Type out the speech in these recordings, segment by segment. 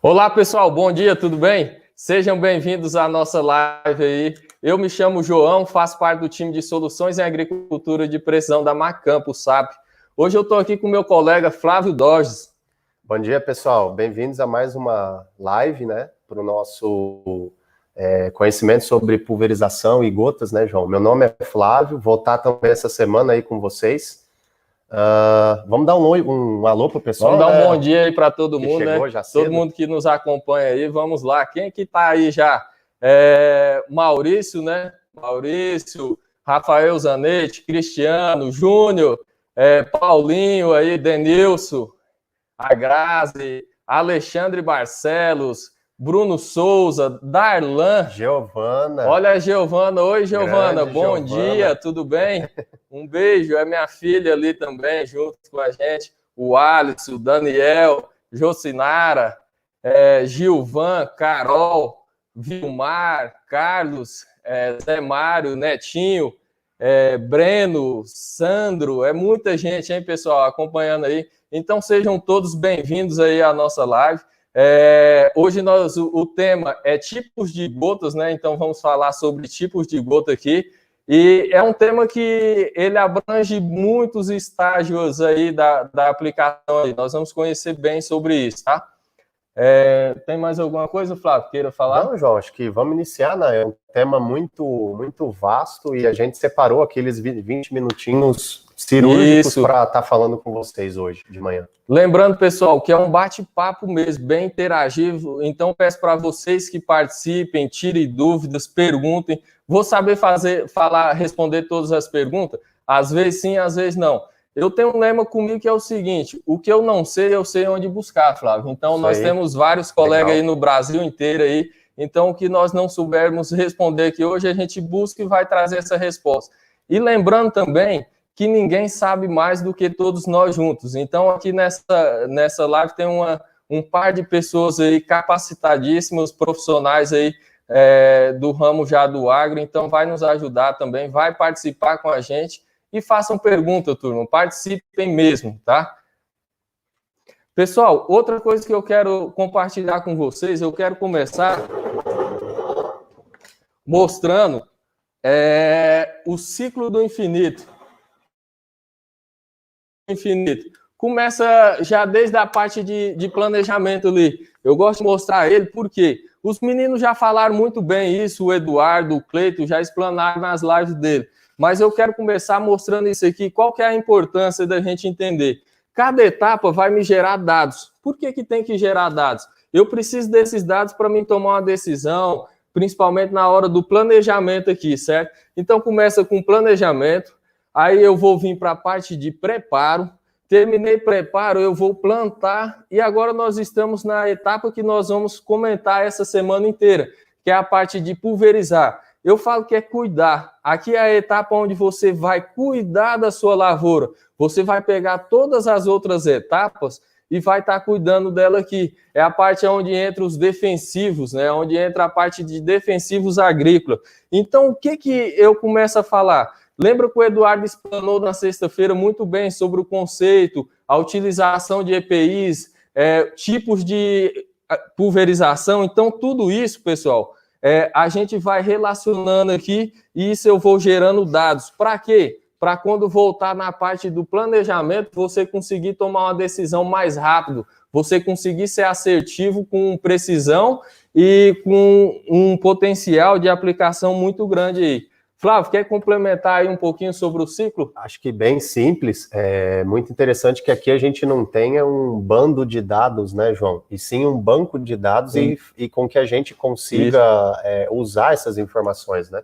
Olá, pessoal, bom dia, tudo bem? Sejam bem-vindos à nossa live aí. Eu me chamo João, faço parte do time de Soluções em Agricultura de Precisão da Macampo, SAP. Hoje eu estou aqui com o meu colega Flávio Dorges. Bom dia, pessoal. Bem-vindos a mais uma live, né, para o nosso conhecimento sobre pulverização e gotas, né, João? Meu nome é Flávio, vou estar também essa semana aí com vocês. Vamos dar um alô pro pessoal. Vamos dar um bom dia aí para todo mundo, chegou, né? já cedo. Todo mundo que nos acompanha aí, vamos lá. Quem que tá aí já? Maurício, né? Maurício, Rafael Zanetti, Cristiano, Júnior, Paulinho aí, Denilson, a Grazi, Alexandre Barcelos, Bruno Souza, Darlan. Giovana. Olha a Giovana. Oi, Giovana. Grande Bom Giovana. dia, tudo bem? Um beijo. É minha filha ali também, junto com a gente. O Alisson, Daniel, Jocinara, Gilvan, Carol, Vilmar, Carlos, Zé Mário, Netinho, Breno, Sandro. É muita gente, hein, pessoal, acompanhando aí. Então, sejam todos bem-vindos aí à nossa live. Hoje o tema é tipos de gotas, né? Então vamos falar sobre tipos de gota aqui. E é um tema que ele abrange muitos estágios aí da aplicação. Aí. Nós vamos conhecer bem sobre isso, tá? Tem mais alguma coisa, Flávio, queira falar? Não, João, acho que vamos iniciar, né? É um tema muito vasto e a gente separou aqueles 20 minutinhos cirúrgicos para estar falando com vocês hoje de manhã. Lembrando, pessoal, que é um bate-papo mesmo, bem interativo, então peço para vocês que participem, tirem dúvidas, perguntem. Vou saber responder todas as perguntas? Às vezes sim, às vezes não. Eu tenho um lema comigo que é o seguinte: o que eu não sei, eu sei onde buscar, Flávio. Então, nós temos vários colegas aí no Brasil inteiro aí. Então, o que nós não soubermos responder aqui hoje, a gente busca e vai trazer essa resposta. E lembrando também que ninguém sabe mais do que todos nós juntos. Então, aqui nessa live tem um par de pessoas aí capacitadíssimas, profissionais aí do ramo já do agro. Então, vai nos ajudar também, vai participar com a gente. E façam pergunta, turma. Participem mesmo, tá? Pessoal, outra coisa que eu quero compartilhar com vocês, eu quero começar mostrando o ciclo do infinito. Começa já desde a parte de planejamento ali. Eu gosto de mostrar ele porque os meninos já falaram muito bem isso, o Eduardo, o Cleito, já explanaram nas lives dele. Mas eu quero começar mostrando isso aqui, qual que é a importância da gente entender. Cada etapa vai me gerar dados. Por que tem que gerar dados? Eu preciso desses dados para mim tomar uma decisão, principalmente na hora do planejamento aqui, certo? Então, começa com planejamento, aí eu vou vir para a parte de preparo, terminei preparo, eu vou plantar, e agora nós estamos na etapa que nós vamos comentar essa semana inteira, que é a parte de pulverizar. Eu falo que é cuidar. Aqui é a etapa onde você vai cuidar da sua lavoura. Você vai pegar todas as outras etapas e vai estar cuidando dela aqui. É a parte onde entra os defensivos, né? Onde entra a parte de defensivos agrícolas. Então, o que eu começo a falar? Lembra que o Eduardo explanou na sexta-feira muito bem sobre o conceito, a utilização de EPIs, tipos de pulverização. Então, tudo isso, pessoal, a gente vai relacionando aqui e isso eu vou gerando dados. Para quê? Para quando voltar na parte do planejamento, você conseguir tomar uma decisão mais rápido, você conseguir ser assertivo com precisão e com um potencial de aplicação muito grande aí. Flávio, quer complementar aí um pouquinho sobre o ciclo? Acho que bem simples, é muito interessante que aqui a gente não tenha um bando de dados, né, João? E sim um banco de dados e com que a gente consiga usar essas informações, né?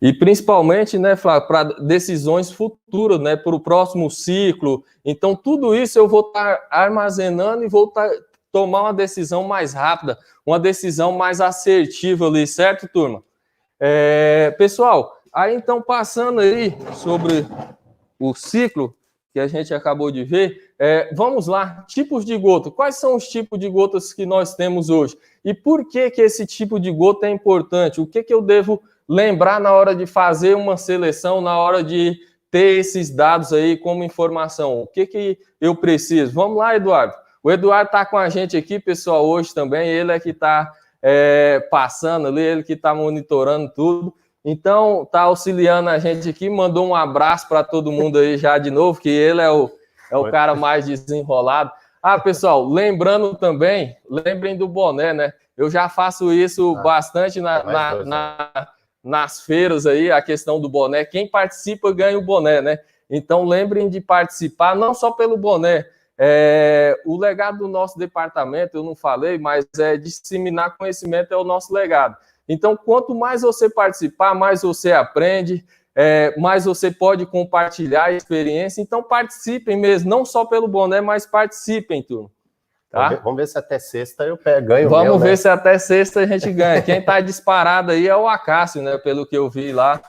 E principalmente, né, Flávio, para decisões futuras, né, para o próximo ciclo. Então, tudo isso eu vou estar armazenando e vou tomar uma decisão mais rápida, uma decisão mais assertiva ali, certo, turma? Pessoal, aí então passando aí sobre o ciclo que a gente acabou de ver, vamos lá, tipos de gota. Quais são os tipos de gotas que nós temos hoje? E por que esse tipo de gota é importante? O que eu devo lembrar na hora de fazer uma seleção, na hora de ter esses dados aí como informação? O que eu preciso? Vamos lá, Eduardo. O Eduardo está com a gente aqui, pessoal, hoje também. Ele é que está passando ali, ele que está monitorando tudo. Então, está auxiliando a gente aqui. Mandou um abraço para todo mundo aí já de novo, que ele é o cara mais desenrolado. Ah, pessoal, lembrando também, lembrem do boné, né? Eu já faço isso bastante nas feiras aí, a questão do boné. Quem participa ganha o boné, né? Então, lembrem de participar, não só pelo boné. O legado do nosso departamento, eu não falei, mas disseminar conhecimento é o nosso legado. Então, quanto mais você participar, mais você aprende, mais você pode compartilhar a experiência. Então, participem mesmo, não só pelo boné, mas participem, turma. Tá? Vamos ver se até sexta eu ganho. Vamos ver se até sexta a gente ganha. Quem está disparado aí é o Acácio, né? Pelo que eu vi lá.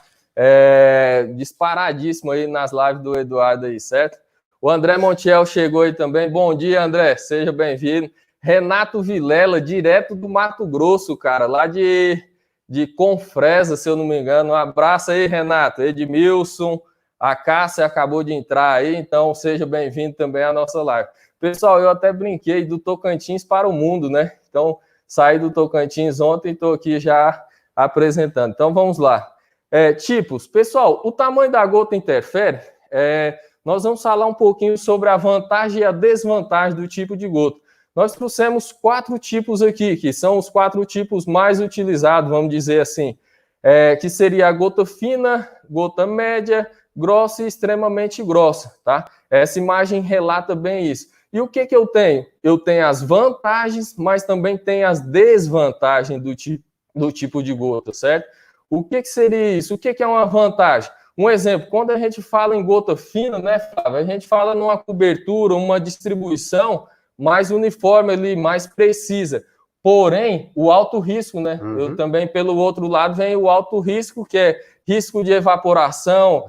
Disparadíssimo aí nas lives do Eduardo aí, certo? O André Montiel chegou aí também. Bom dia, André. Seja bem-vindo. Renato Vilela, direto do Mato Grosso, cara. Lá de Confresa, se eu não me engano. Um abraço aí, Renato. Edmilson, a Cássia acabou de entrar aí. Então, seja bem-vindo também à nossa live. Pessoal, eu até brinquei do Tocantins para o mundo, né? Então, saí do Tocantins ontem e estou aqui já apresentando. Então, vamos lá. Tipos. Pessoal, o tamanho da gota interfere? Nós vamos falar um pouquinho sobre a vantagem e a desvantagem do tipo de gota. Nós trouxemos 4 tipos aqui, que são os 4 tipos mais utilizados, vamos dizer assim, que seria a gota fina, gota média, grossa e extremamente grossa, tá? Essa imagem relata bem isso. E o que eu tenho? Eu tenho as vantagens, mas também tenho as desvantagens do tipo de gota, certo? O que seria isso? O que é uma vantagem? Um exemplo, quando a gente fala em gota fina, né, Flávio? A gente fala numa cobertura, uma distribuição mais uniforme ali, mais precisa. Porém, o alto risco, né? Uhum. Eu também, pelo outro lado, vem o alto risco, que é risco de evaporação,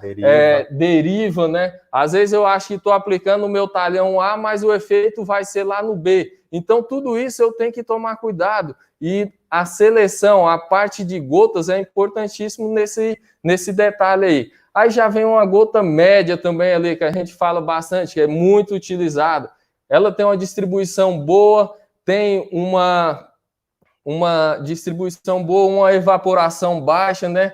deriva, né? Às vezes eu acho que estou aplicando o meu talhão A, mas o efeito vai ser lá no B. Então, tudo isso eu tenho que tomar cuidado. E a seleção, a parte de gotas é importantíssimo nesse detalhe aí. Aí já vem uma gota média também ali, que a gente fala bastante, que é muito utilizada. Ela tem uma distribuição boa, tem uma distribuição boa, uma evaporação baixa, né?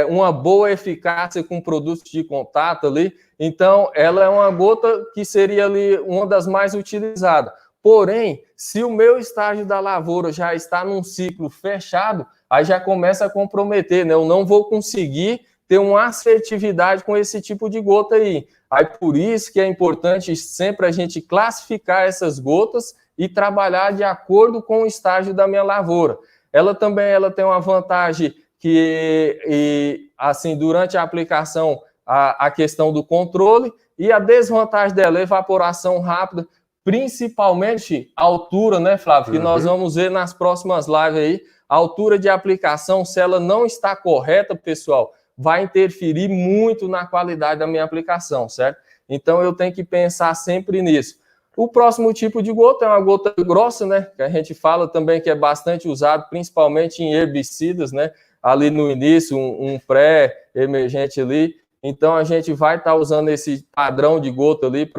Uma boa eficácia com produtos de contato ali. Então, ela é uma gota que seria ali uma das mais utilizadas. Porém, se o meu estágio da lavoura já está num ciclo fechado, aí já começa a comprometer, né? Eu não vou conseguir ter uma assertividade com esse tipo de gota aí. Aí por isso que é importante sempre a gente classificar essas gotas e trabalhar de acordo com o estágio da minha lavoura. Ela também tem uma vantagem que, assim, durante a aplicação, a questão do controle, e a desvantagem dela, evaporação rápida, principalmente a altura, né, Flávio? Que nós vamos ver nas próximas lives aí, a altura de aplicação, se ela não está correta, pessoal, vai interferir muito na qualidade da minha aplicação, certo? Então, eu tenho que pensar sempre nisso. O próximo tipo de gota é uma gota grossa, né? Que a gente fala também que é bastante usado, principalmente em herbicidas, né? Ali no início, um pré-emergente ali. Então, a gente vai estar usando esse padrão de gota ali.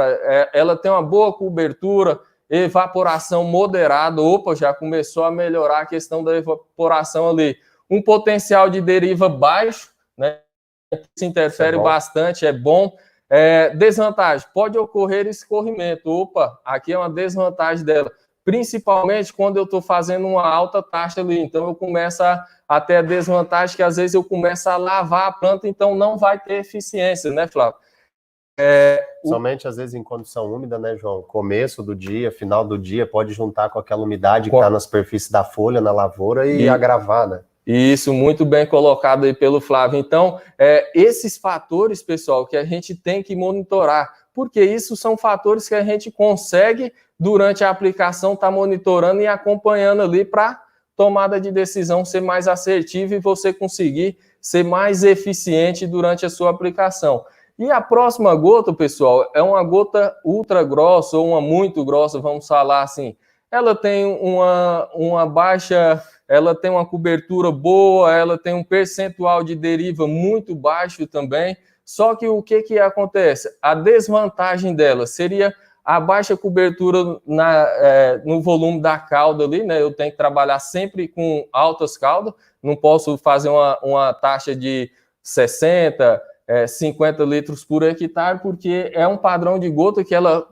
Ela tem uma boa cobertura, evaporação moderada. Opa, já começou a melhorar a questão da evaporação ali. Um potencial de deriva baixo, né? Isso interfere bastante, é bom. Desvantagem, pode ocorrer escorrimento. Opa, aqui é uma desvantagem dela. Principalmente quando eu estou fazendo uma alta taxa ali. Então, eu começo a ter a desvantagem que às vezes eu começo a lavar a planta, então não vai ter eficiência, né, Flávio? Somente às vezes em condição úmida, né, João? Começo do dia, final do dia, pode juntar com aquela umidade que está na superfície da folha, na lavoura e agravar, né? Isso, muito bem colocado aí pelo Flávio. Então, esses fatores, pessoal, que a gente tem que monitorar, porque isso são fatores que a gente consegue, durante a aplicação, estar monitorando e acompanhando ali para tomada de decisão ser mais assertiva e você conseguir ser mais eficiente durante a sua aplicação. E a próxima gota, pessoal, é uma gota ultra grossa ou uma muito grossa, vamos falar assim. Ela tem uma baixa, ela tem uma cobertura boa, ela tem um percentual de deriva muito baixo também. Só que o que acontece? A desvantagem dela seria a baixa cobertura no volume da cauda ali, né? Eu tenho que trabalhar sempre com altas caudas, não posso fazer uma taxa de 60, 50 litros por hectare, porque é um padrão de gota que ela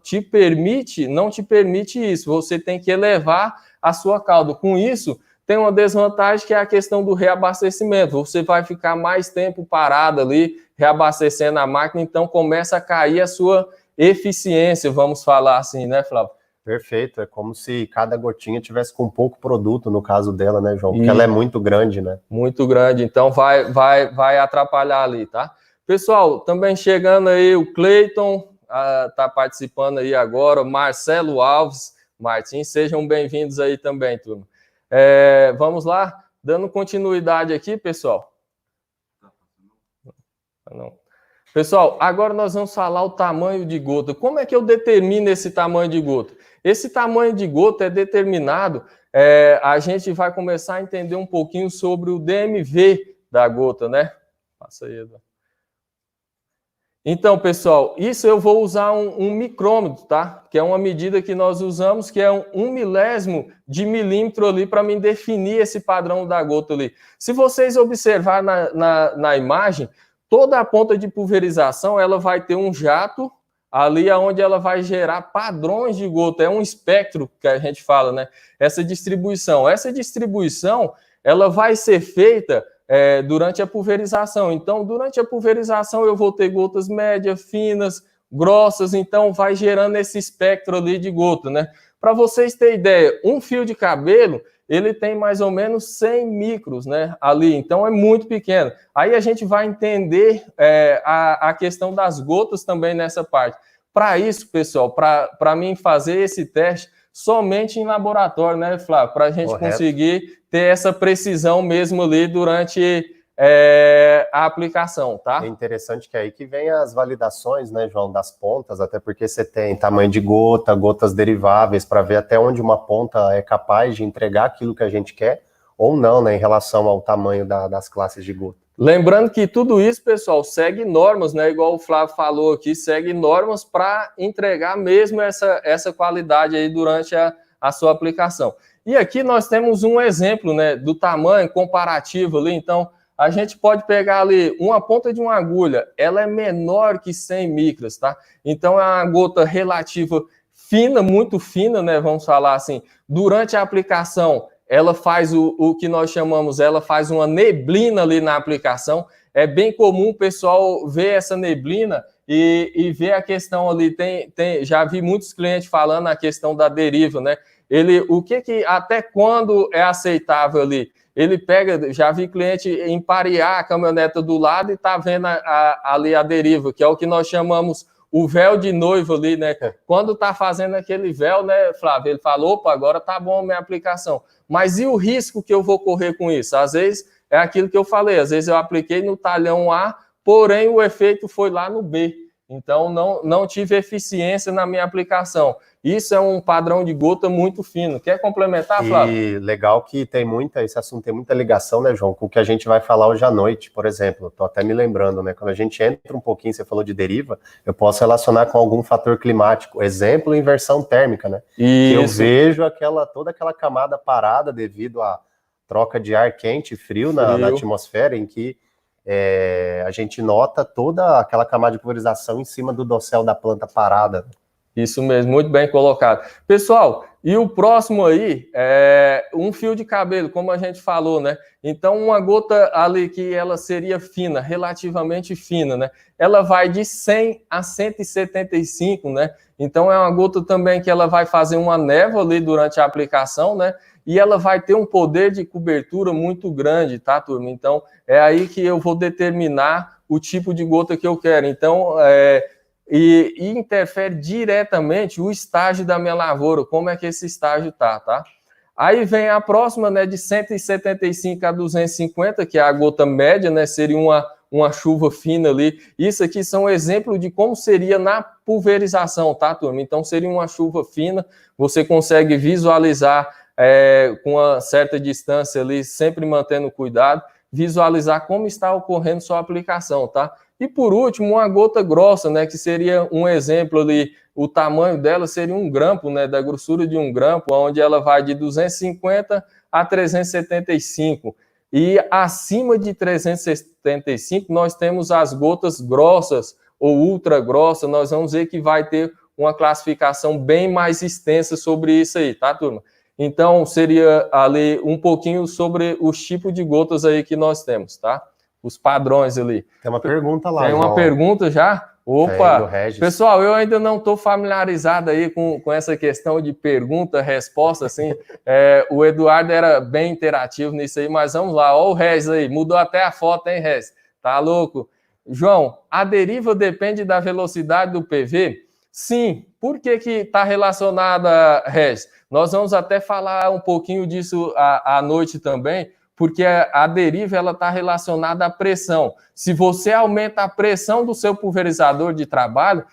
não te permite isso, você tem que elevar a sua cauda. Com isso, tem uma desvantagem que é a questão do reabastecimento, você vai ficar mais tempo parado ali, reabastecendo a máquina, então começa a cair a sua eficiência, vamos falar assim, né, Flávio? Perfeito, é como se cada gotinha tivesse com pouco produto, no caso dela, né, João? Porque ela é muito grande, né? Muito grande, então vai atrapalhar ali, tá? Pessoal, também chegando aí o Cleiton, tá participando aí agora, Marcelo Alves, Martins, sejam bem-vindos aí também, turma. Vamos lá, dando continuidade aqui, pessoal. Não. Pessoal, agora nós vamos falar o tamanho de gota. Como é que eu determino esse tamanho de gota? Esse tamanho de gota é determinado, a gente vai começar a entender um pouquinho sobre o DMV da gota, né? Passa aí, Eduardo. Então, pessoal, isso eu vou usar um micrômetro, tá? Que é uma medida que nós usamos, que é um milésimo de milímetro ali para me definir esse padrão da gota ali. Se vocês observarem na imagem, toda a ponta de pulverização, ela vai ter um jato ali onde ela vai gerar padrões de gota. É um espectro que a gente fala, né? Essa distribuição, ela vai ser feita durante a pulverização. Então, durante a pulverização, eu vou ter gotas médias, finas, grossas. Então, vai gerando esse espectro ali de gota, né? Para vocês terem ideia, um fio de cabelo, ele tem mais ou menos 100 micros, né, ali, então é muito pequeno. Aí a gente vai entender a questão das gotas também nessa parte. Para isso, pessoal, para mim fazer esse teste somente em laboratório, né, Flávio? Para a gente conseguir ter essa precisão mesmo ali durante a aplicação, tá? É interessante que é aí que vem as validações, né, João, das pontas, até porque você tem tamanho de gota, gotas deriváveis, para ver até onde uma ponta é capaz de entregar aquilo que a gente quer, ou não, né, em relação ao tamanho das classes de gota. Lembrando que tudo isso, pessoal, segue normas, né, igual o Flávio falou aqui, segue normas para entregar mesmo essa qualidade aí durante a sua aplicação. E aqui nós temos um exemplo, né, do tamanho comparativo ali, então a gente pode pegar ali uma ponta de uma agulha, ela é menor que 100 micras, tá? Então é uma gota relativa fina, muito fina, né? Vamos falar assim. Durante a aplicação, ela faz o que nós chamamos, ela faz uma neblina ali na aplicação. É bem comum o pessoal ver essa neblina e ver a questão ali. Já vi muitos clientes falando a questão da deriva, né? Até quando é aceitável ali? Ele pega, já vi cliente emparear a caminhoneta do lado e tá vendo ali a deriva, que é o que nós chamamos o véu de noivo ali, né? Quando tá fazendo aquele véu, né, Flávio? Ele fala, opa, agora tá bom a minha aplicação. Mas e o risco que eu vou correr com isso? Às vezes é aquilo que eu falei, às vezes eu apliquei no talhão A, porém o efeito foi lá no B. Então não tive eficiência na minha aplicação. Isso é um padrão de gota muito fino. Quer complementar, Flávio? E legal que esse assunto tem muita ligação, né, João, com o que a gente vai falar hoje à noite, por exemplo. Estou até me lembrando, né? Quando a gente entra um pouquinho, você falou de deriva, eu posso relacionar com algum fator climático. Exemplo, inversão térmica, né? Isso. Que eu vejo toda aquela camada parada devido à troca de ar quente e frio. Na atmosfera, em que a gente nota toda aquela camada de pulverização em cima do dossel da planta parada. Isso mesmo, muito bem colocado. Pessoal, e o próximo aí é um fio de cabelo, como a gente falou, né? Então, uma gota ali que ela seria fina, relativamente fina, né? Ela vai de 100 a 175, né? Então, é uma gota também que ela vai fazer uma névoa ali durante a aplicação, né? E ela vai ter um poder de cobertura muito grande, tá, turma? Então, é aí que eu vou determinar o tipo de gota que eu quero. Então, e interfere diretamente o estágio da minha lavoura, como é que esse estágio tá? Aí vem a próxima, né, de 175 a 250, que é a gota média, né, seria uma chuva fina ali. Isso aqui são exemplos de como seria na pulverização, tá, turma? Então, seria uma chuva fina, você consegue visualizar com uma certa distância ali, sempre mantendo cuidado, visualizar como está ocorrendo sua aplicação, tá? E por último, uma gota grossa, né, que seria um exemplo ali, o tamanho dela seria um grampo, né, da grossura de um grampo, onde ela vai de 250 a 375. E acima de 375, nós temos as gotas grossas ou ultra grossa, nós vamos ver que vai ter uma classificação bem mais extensa sobre isso aí, tá, turma? Então, seria ali um pouquinho sobre os tipos de gotas aí que nós temos, tá? Os padrões ali. Tem uma pergunta lá, Tem uma João. Pergunta já? Opa! Tem, pessoal, eu ainda não estou familiarizado aí com essa questão de pergunta, resposta, assim. O Eduardo era bem interativo nisso aí, mas vamos lá. Olha o Regis aí, mudou até a foto, hein, Regis? Tá louco? João, a deriva depende da velocidade do PV? Sim. Por que está relacionada, Regis? Nós vamos até falar um pouquinho disso à noite também, porque a deriva está relacionada à pressão. Se você aumenta a pressão do seu pulverizador de trabalho,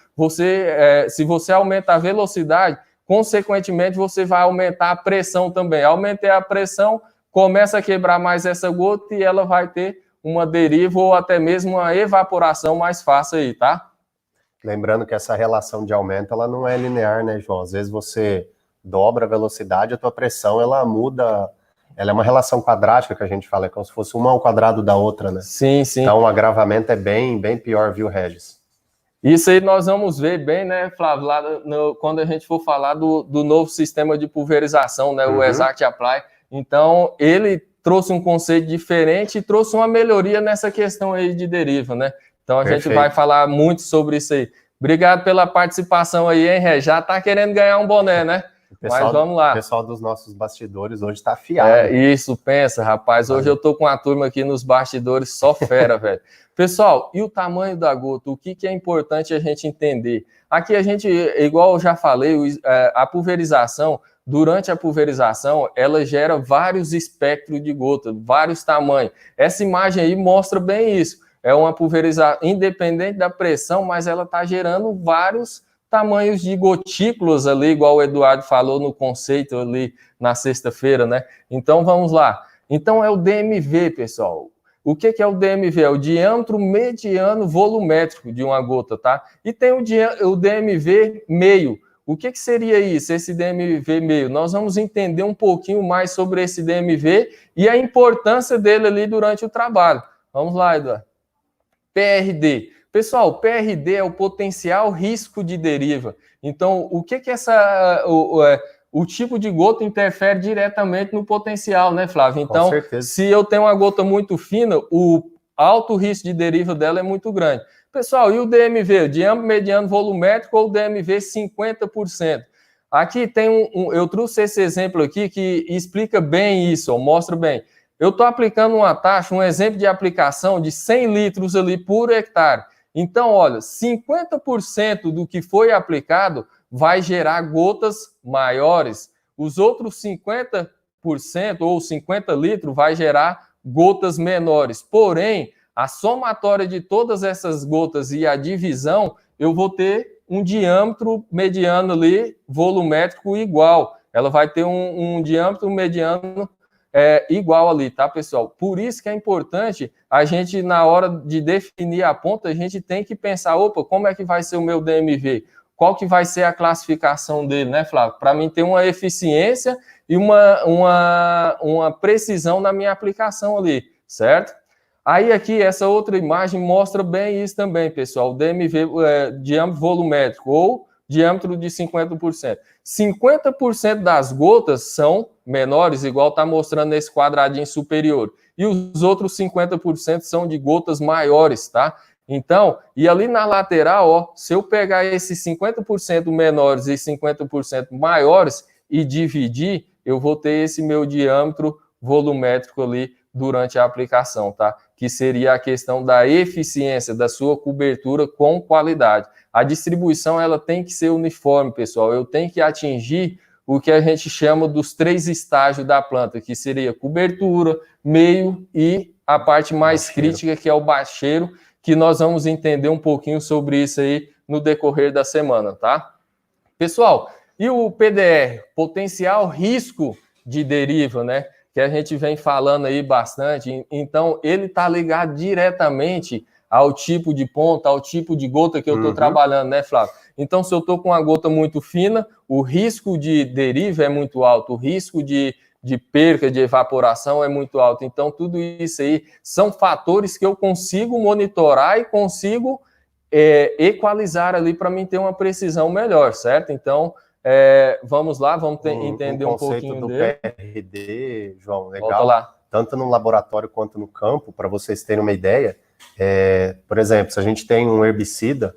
se você aumenta a velocidade, consequentemente você vai aumentar a pressão também. Aumentei a pressão, começa a quebrar mais essa gota e ela vai ter uma deriva ou até mesmo uma evaporação mais fácil aí, tá? Lembrando que essa relação de aumento, ela não é linear, né, João? Às vezes você dobra a velocidade, a tua pressão, ela muda. Ela é uma relação quadrática que a gente fala, é como se fosse uma ao quadrado da outra, né? Sim, sim. Então o agravamento é bem pior, viu, Regis? Isso aí nós vamos ver bem, né, Flávio, lá quando a gente for falar do novo sistema de pulverização, né, o Exact Apply. Então, ele trouxe um conceito diferente e trouxe uma melhoria nessa questão aí de deriva, né? Então, a gente vai falar muito sobre isso aí. Obrigado pela participação aí, hein, Ré? Já tá querendo ganhar um boné, né? Mas vamos lá. O pessoal dos nossos bastidores hoje tá afiado. Isso, pensa, rapaz. Hoje eu tô com a turma aqui nos bastidores só fera, velho. Pessoal, e o tamanho da gota? O que é importante a gente entender? Aqui a gente, igual eu já falei, a pulverização, durante a pulverização, ela gera vários espectros de gota, vários tamanhos. Essa imagem aí mostra bem isso. É uma pulverização independente da pressão, mas ela está gerando vários tamanhos de gotículas ali, igual o Eduardo falou no conceito ali na sexta-feira, né? Então, vamos lá. Então, é o DMV, pessoal. O que é o DMV? É o diâmetro mediano volumétrico de uma gota, tá? E tem o DMV meio. O que seria isso, esse DMV meio? Nós vamos entender um pouquinho mais sobre esse DMV e a importância dele ali durante o trabalho. Vamos lá, Eduardo. PRD. Pessoal, PRD é o potencial risco de deriva. Então, o que o tipo de gota interfere diretamente no potencial, né, Flávio? Então, se eu tenho uma gota muito fina, o alto risco de deriva dela é muito grande. Pessoal, e o DMV? O diâmetro mediano volumétrico ou DMV 50%? Aqui tem eu trouxe esse exemplo aqui que explica bem isso, mostra bem. Eu estou aplicando uma taxa, um exemplo de aplicação de 100 litros ali por hectare. Então, olha, 50% do que foi aplicado vai gerar gotas maiores. Os outros 50% ou 50 litros vai gerar gotas menores. Porém, a somatória de todas essas gotas e a divisão, eu vou ter um diâmetro mediano ali, volumétrico igual. Ela vai ter um diâmetro mediano igual ali, tá, pessoal? Por isso que é importante a gente, na hora de definir a ponta, a gente tem que pensar, opa, como é que vai ser o meu DMV? Qual que vai ser a classificação dele, né, Flávio? Para mim ter uma eficiência e uma precisão na minha aplicação ali, certo? Aí aqui, essa outra imagem mostra bem isso também, pessoal. O DMV, diâmetro volumétrico ou diâmetro de 50%. 50% das gotas são menores, igual está mostrando nesse quadradinho superior. E os outros 50% são de gotas maiores, tá? Então, e ali na lateral, ó, se eu pegar esses 50% menores e 50% maiores e dividir, eu vou ter esse meu diâmetro volumétrico ali durante a aplicação, tá? Que seria a questão da eficiência da sua cobertura com qualidade. A distribuição, ela tem que ser uniforme, pessoal. Eu tenho que atingir o que a gente chama dos 3 estágios da planta, que seria cobertura, meio e a parte mais crítica, que é o bacheiro, que nós vamos entender um pouquinho sobre isso aí no decorrer da semana, tá? Pessoal, e o PDR, potencial risco de deriva, né? Que a gente vem falando aí bastante. Então, ele está ligado diretamente ao tipo de ponta, ao tipo de gota que eu estou trabalhando, né, Flávio? Então, se eu estou com uma gota muito fina, o risco de deriva é muito alto, o risco de perca, de evaporação é muito alto. Então, tudo isso aí são fatores que eu consigo monitorar e consigo equalizar ali para mim ter uma precisão melhor, certo? Então, vamos lá, vamos entender um pouquinho dele. O conceito do PRD, João, legal. Volta lá. Tanto no laboratório quanto no campo, para vocês terem uma ideia, por exemplo, se a gente tem um herbicida,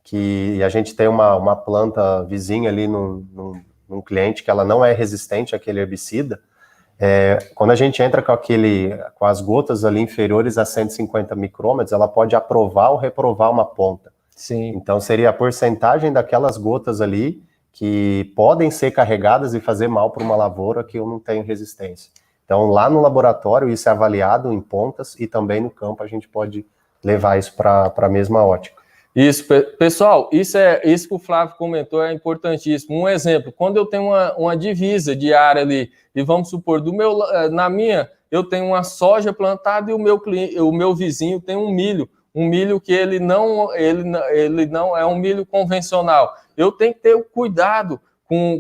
que a gente tem uma planta vizinha ali num cliente que ela não é resistente àquele herbicida, quando a gente entra com as gotas ali inferiores a 150 micrômetros, ela pode aprovar ou reprovar uma ponta. Sim. Então, seria a porcentagem daquelas gotas ali que podem ser carregadas e fazer mal para uma lavoura que eu não tenho resistência. Então, lá no laboratório, isso é avaliado em pontas e também no campo a gente pode levar isso para a mesma ótica. Isso, pessoal, isso que o Flávio comentou é importantíssimo. Um exemplo, quando eu tenho uma divisa de área ali, e vamos supor, na minha, eu tenho uma soja plantada e o meu vizinho tem um milho que ele não é um milho convencional. Eu tenho que ter o cuidado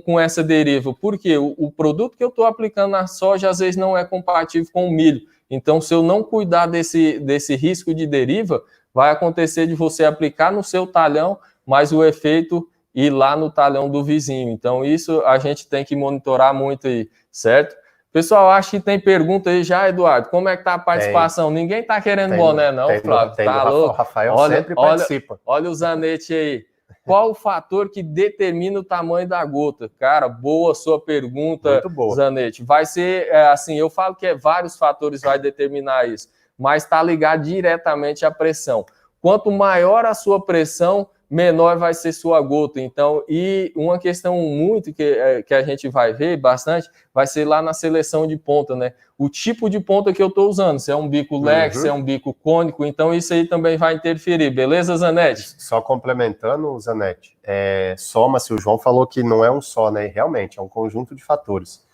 com essa deriva, porque o produto que eu estou aplicando na soja às vezes não é compatível com o milho. Então, se eu não cuidar desse risco de deriva, vai acontecer de você aplicar no seu talhão, mas o efeito ir lá no talhão do vizinho. Então, isso a gente tem que monitorar muito aí, certo? Pessoal, acho que tem pergunta aí já, Eduardo. Como é que tá a participação? Ninguém tá querendo boné, não, Flávio? Tá louco? O Rafael sempre participa. Olha o Zanetti aí. Qual o fator que determina o tamanho da gota? Cara, boa sua pergunta, muito boa. Zanetti. Vai ser, assim, eu falo que vários fatores vai determinar isso, mas está ligado diretamente à pressão. Quanto maior a sua pressão, menor vai ser sua gota. Então, e uma questão muito que a gente vai ver bastante, vai ser lá na seleção de ponta, né? O tipo de ponta que eu estou usando, se é um bico leque, se é um bico cônico, então isso aí também vai interferir, beleza, Zanetti? Só complementando, Zanetti, soma-se, o João falou que não é um só, né? Realmente, é um conjunto de fatores.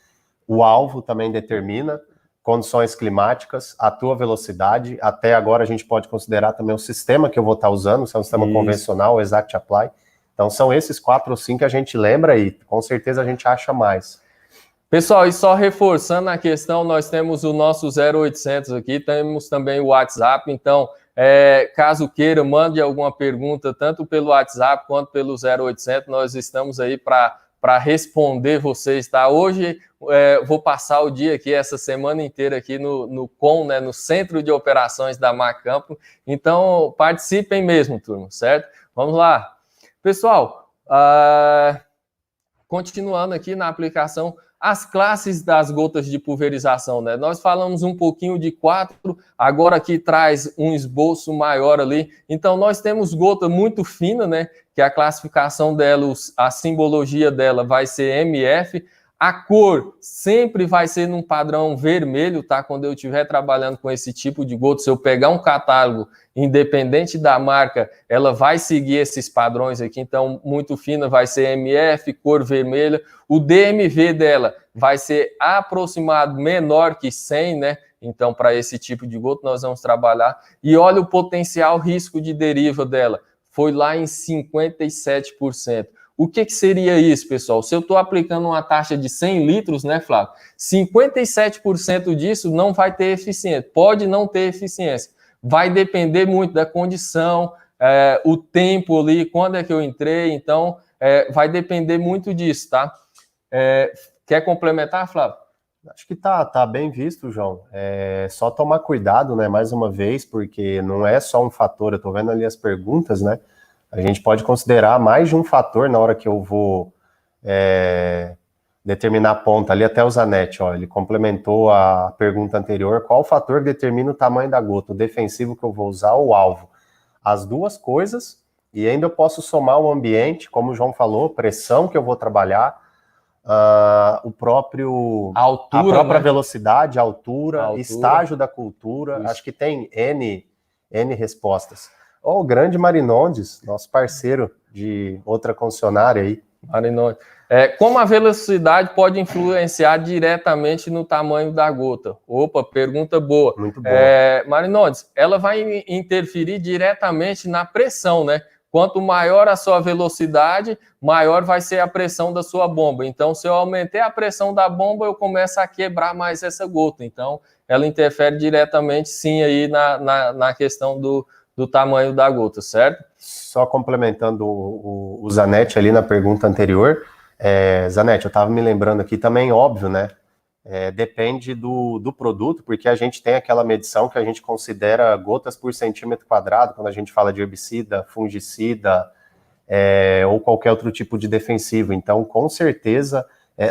O alvo também determina condições climáticas, a tua velocidade, até agora a gente pode considerar também o sistema que eu vou estar usando, se é um sistema convencional, Exact Apply. Então são esses 4 ou 5 que a gente lembra e com certeza a gente acha mais. Pessoal, e só reforçando a questão, nós temos o nosso 0800 aqui, temos também o WhatsApp, então caso queira, mande alguma pergunta, tanto pelo WhatsApp quanto pelo 0800, nós estamos aí para responder vocês, tá? Hoje vou passar o dia aqui, essa semana inteira aqui no COM, né, no Centro de Operações da Macampo. Então, participem mesmo, turma, certo? Vamos lá. Pessoal, continuando aqui na aplicação, as classes das gotas de pulverização, né? Nós falamos um pouquinho de 4, agora aqui traz um esboço maior ali. Então, nós temos gota muito fina, né? Que a classificação dela, a simbologia dela vai ser MF. A cor sempre vai ser num padrão vermelho, tá? Quando eu estiver trabalhando com esse tipo de gota, se eu pegar um catálogo, independente da marca, ela vai seguir esses padrões aqui. Então, muito fina vai ser MF, cor vermelha. O DMV dela vai ser aproximado menor que 100, né? Então, para esse tipo de gota, nós vamos trabalhar. E olha o potencial risco de deriva dela. Foi lá em 57%. O que seria isso, pessoal? Se eu estou aplicando uma taxa de 100 litros, né, Flávio? 57% disso não vai ter eficiência. Pode não ter eficiência. Vai depender muito da condição, o tempo ali, quando é que eu entrei. Então, vai depender muito disso, tá? Quer complementar, Flávio? Acho que tá bem visto, João. Só tomar cuidado, né, mais uma vez, porque não é só um fator. Eu estou vendo ali as perguntas, né? A gente pode considerar mais de um fator na hora que eu vou determinar a ponta. Ali até o Zanetti, ó, ele complementou a pergunta anterior. Qual o fator que determina o tamanho da gota? O defensivo que eu vou usar ou o alvo? As duas coisas, e ainda eu posso somar o ambiente, como o João falou, pressão que eu vou trabalhar, a própria velocidade, altura, estágio da cultura. Isso. Acho que tem N respostas. O grande Marinondes, nosso parceiro de outra concessionária aí. Marinondes. Como a velocidade pode influenciar diretamente no tamanho da gota? Opa, pergunta boa. Muito boa. Marinones, ela vai interferir diretamente na pressão, né? Quanto maior a sua velocidade, maior vai ser a pressão da sua bomba. Então, se eu aumentei a pressão da bomba, eu começo a quebrar mais essa gota. Então, ela interfere diretamente, sim, aí na questão do tamanho da gota, certo? Só complementando o Zanetti ali na pergunta anterior, Zanetti, eu estava me lembrando aqui também, óbvio, né? Depende do produto, porque a gente tem aquela medição que a gente considera gotas por centímetro quadrado, quando a gente fala de herbicida, fungicida, ou qualquer outro tipo de defensivo. Então, com certeza,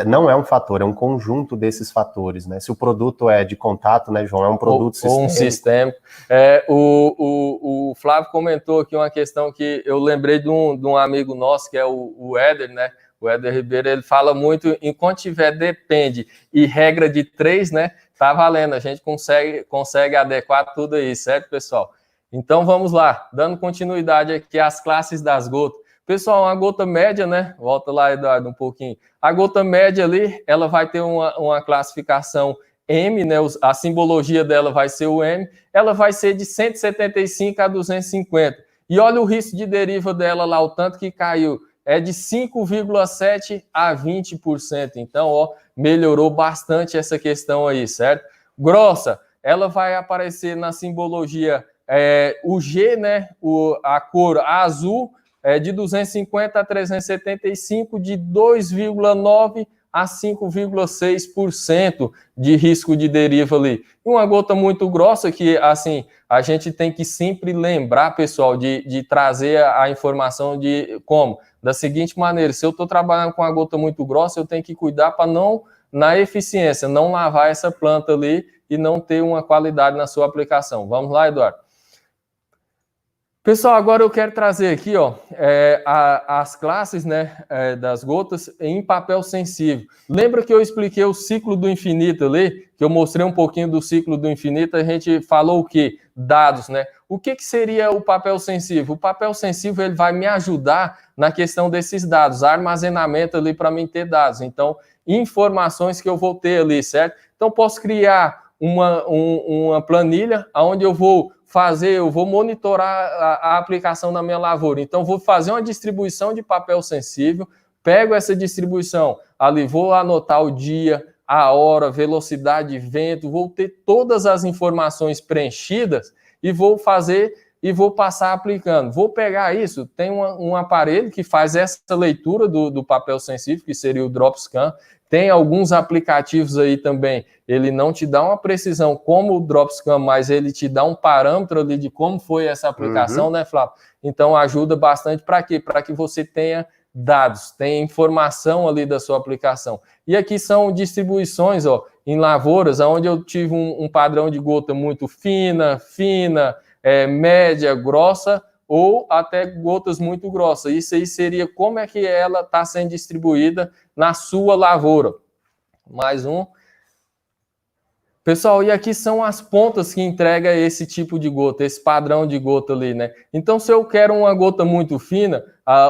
não é um fator, é um conjunto desses fatores, né? Se o produto é de contato, né, João, é um produto sistêmico. Ou um sistêmico. O Flávio comentou aqui uma questão que eu lembrei de um amigo nosso, que é o Éder, né? O Éder Ribeiro, ele fala muito, enquanto tiver depende e regra de 3, né? Tá valendo, a gente consegue adequar tudo aí, certo, pessoal? Então, vamos lá, dando continuidade aqui às classes das gotas. Pessoal, uma gota média, né? Volta lá, Eduardo, um pouquinho. A gota média ali, ela vai ter uma classificação M, né? A simbologia dela vai ser o M. Ela vai ser de 175 a 250. E olha o risco de deriva dela lá, o tanto que caiu. É de 5,7% a 20%. Então, ó, melhorou bastante essa questão aí, certo? Grossa, ela vai aparecer na simbologia o G, né? A cor azul, de 250 a 375, de 2,9% a 5,6% de risco de deriva ali. E uma gota muito grossa que, assim, a gente tem que sempre lembrar, pessoal, de trazer a informação de como? Da seguinte maneira, se eu estou trabalhando com uma gota muito grossa, eu tenho que cuidar para não, na eficiência, não lavar essa planta ali e não ter uma qualidade na sua aplicação. Vamos lá, Eduardo? Pessoal, agora eu quero trazer aqui, ó, as classes, né, das gotas em papel sensível. Lembra que eu expliquei o ciclo do infinito ali? Que eu mostrei um pouquinho do ciclo do infinito, a gente falou o quê? Dados, né? O que seria o papel sensível? O papel sensível, ele vai me ajudar na questão desses dados, armazenamento ali para mim ter dados. Então, informações que eu vou ter ali, certo? Então, posso criar uma planilha onde eu vou monitorar a aplicação na minha lavoura. Então, vou fazer uma distribuição de papel sensível, pego essa distribuição ali, vou anotar o dia, a hora, velocidade de vento, vou ter todas as informações preenchidas e vou passar aplicando. Vou pegar isso, tem um aparelho que faz essa leitura do papel sensível, que seria o DropScan. Tem alguns aplicativos aí também, ele não te dá uma precisão como o DropScan, mas ele te dá um parâmetro ali de como foi essa aplicação, né, Flávio? Então ajuda bastante para quê? Para que você tenha dados, tenha informação ali da sua aplicação. E aqui são distribuições, ó, em lavouras, onde eu tive um padrão de gota muito fina, média, grossa, ou até gotas muito grossas. Isso aí seria como é que ela está sendo distribuída na sua lavoura. Mais um. Pessoal, e aqui são as pontas que entrega esse tipo de gota, esse padrão de gota ali, né? Então, se eu quero uma gota muito fina,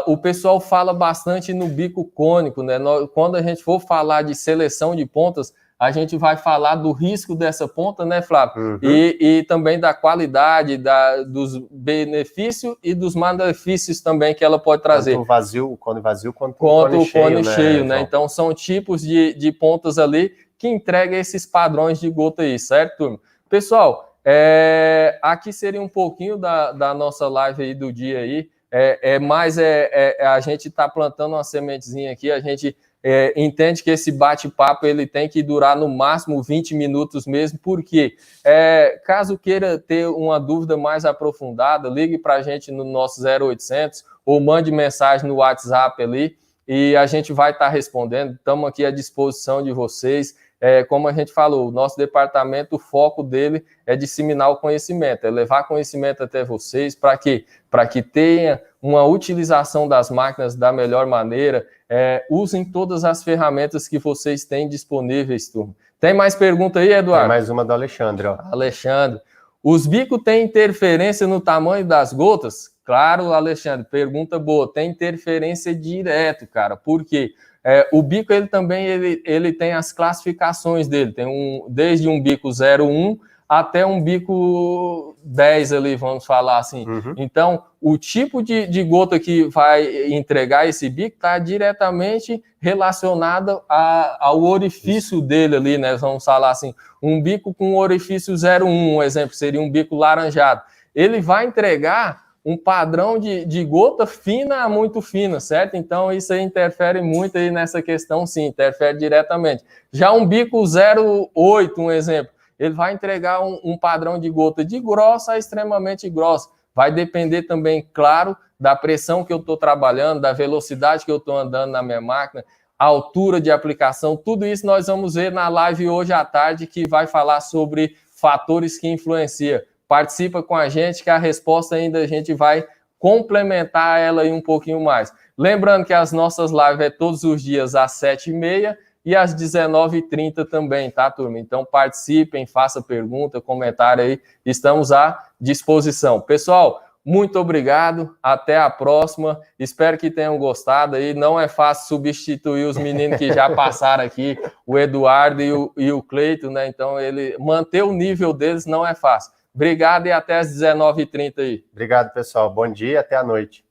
o pessoal fala bastante no bico cônico, né? Quando a gente for falar de seleção de pontas, a gente vai falar do risco dessa ponta, né, Flávio? Uhum. E também da qualidade, dos benefícios e dos malefícios também que ela pode trazer. Tanto o cone vazio quanto o cone cheio, né? Então, são tipos de pontas ali que entregam esses padrões de gota aí, certo, turma? Pessoal, aqui seria um pouquinho da nossa live aí do dia aí. A gente está plantando uma sementezinha aqui, a gente entende que esse bate-papo ele tem que durar no máximo 20 minutos mesmo, porque caso queira ter uma dúvida mais aprofundada, ligue para a gente no nosso 0800 ou mande mensagem no WhatsApp ali e a gente vai estar respondendo. Estamos aqui à disposição de vocês. Como a gente falou, o nosso departamento, o foco dele é disseminar o conhecimento, é levar conhecimento até vocês, para quê? Para que tenha uma utilização das máquinas da melhor maneira, usem todas as ferramentas que vocês têm disponíveis, turma. Tem mais pergunta aí, Eduardo? Tem mais uma do Alexandre, ó. Alexandre, os bicos têm interferência no tamanho das gotas? Claro, Alexandre, pergunta boa, tem interferência direto, cara, por quê? O bico, ele também ele tem as classificações dele, tem desde um bico 0,1 até um bico 10 ali, vamos falar assim. Então, o tipo de gota que vai entregar esse bico está diretamente relacionado ao orifício dele ali, né? Vamos falar assim, um bico com orifício 0,1, um exemplo, seria um bico laranjado. Ele vai entregar um padrão de gota fina a muito fina, certo? Então, isso aí interfere muito aí nessa questão, sim, interfere diretamente. Já um bico 0,8, um exemplo, ele vai entregar um padrão de gota de grossa a extremamente grossa. Vai depender também, claro, da pressão que eu estou trabalhando, da velocidade que eu estou andando na minha máquina, a altura de aplicação, tudo isso nós vamos ver na live hoje à tarde, que vai falar sobre fatores que influenciam. Participa com a gente, que a resposta ainda a gente vai complementar ela aí um pouquinho mais. Lembrando que as nossas lives é todos os dias às 7h30 e às 19h30 também, tá, turma? Então participem, façam pergunta, comentário aí, estamos à disposição. Pessoal, muito obrigado, até a próxima, espero que tenham gostado aí, não é fácil substituir os meninos que já passaram aqui, o Eduardo e o Cleito, né? Então manter o nível deles não é fácil. Obrigado e até às 19h30 aí. Obrigado, pessoal. Bom dia e até a noite.